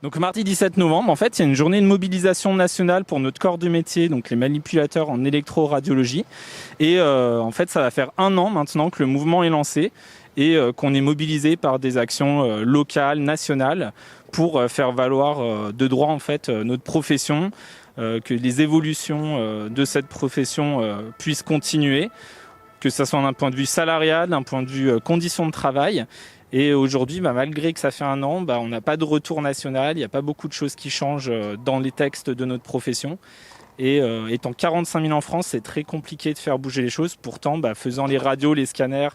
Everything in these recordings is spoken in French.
Donc mardi 17 novembre, en fait, il y a une journée de mobilisation nationale pour notre corps de métier, donc les manipulateurs en électroradiologie. Et en fait, ça va faire 1 an maintenant que le mouvement est lancé et qu'on est mobilisé par des actions locales, nationales, pour faire valoir de droit en fait notre profession, que les évolutions de cette profession puissent continuer, que ce soit d'un point de vue salarial, d'un point de vue conditions de travail. Et aujourd'hui, malgré que ça fait 1 an, on n'a pas de retour national, il n'y a pas beaucoup de choses qui changent dans les textes de notre profession. Et étant 45 000 en France, c'est très compliqué de faire bouger les choses. Pourtant, faisant les radios, les scanners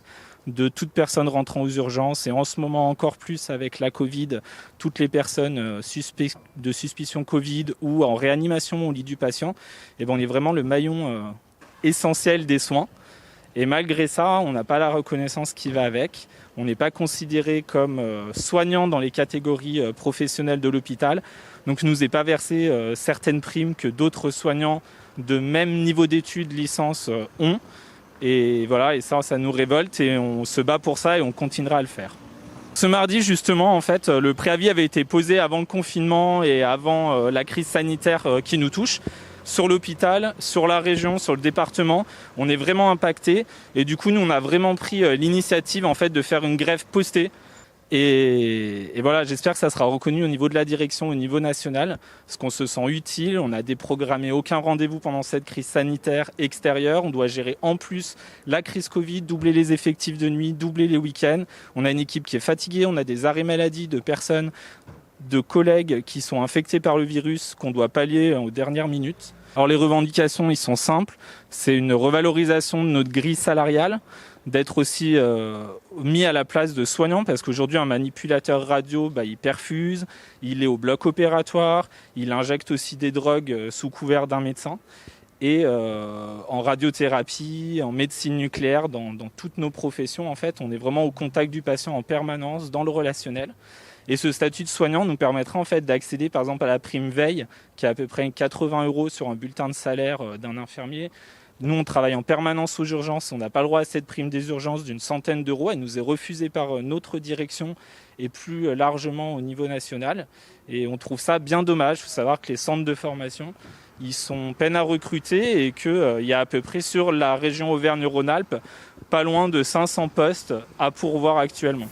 de toute personne rentrant aux urgences, et en ce moment encore plus avec la Covid, toutes les personnes de suspicion Covid ou en réanimation au lit du patient, on est vraiment le maillon essentiel des soins. Et malgré ça, on n'a pas la reconnaissance qui va avec. On n'est pas considéré comme soignant dans les catégories professionnelles de l'hôpital. Donc, il ne nous est pas versé certaines primes que d'autres soignants de même niveau d'études, licence, ont. Et voilà, et ça nous révolte et on se bat pour ça et on continuera à le faire. Ce mardi, justement, en fait, le préavis avait été posé avant le confinement et avant la crise sanitaire qui nous touche. Sur l'hôpital, sur la région, sur le département, on est vraiment impacté. Et du coup, nous, on a vraiment pris l'initiative en fait, de faire une grève postée. Et voilà, j'espère que ça sera reconnu au niveau de la direction, au niveau national, parce qu'on se sent utile. On n'a déprogrammé aucun rendez-vous pendant cette crise sanitaire extérieure. On doit gérer en plus la crise Covid, doubler les effectifs de nuit, doubler les week-ends. On a une équipe qui est fatiguée, on a des arrêts maladie de personnes, de collègues qui sont infectés par le virus qu'on doit pallier aux dernières minutes. Alors les revendications, ils sont simples. C'est une revalorisation de notre grille salariale, d'être aussi mis à la place de soignants, parce qu'aujourd'hui, un manipulateur radio, il perfuse, il est au bloc opératoire, il injecte aussi des drogues sous couvert d'un médecin. Et en radiothérapie, en médecine nucléaire, dans toutes nos professions, en fait, on est vraiment au contact du patient en permanence, dans le relationnel. Et ce statut de soignant nous permettra en fait d'accéder par exemple à la prime veille, qui est à peu près 80 € sur un bulletin de salaire d'un infirmier. Nous, on travaille en permanence aux urgences, on n'a pas le droit à cette prime des urgences d'une centaine d'euros. Elle nous est refusée par notre direction et plus largement au niveau national. Et on trouve ça bien dommage. Il faut savoir que les centres de formation, ils sont peine à recruter et qu'il y a à peu près sur la région Auvergne-Rhône-Alpes pas loin de 500 postes à pourvoir actuellement.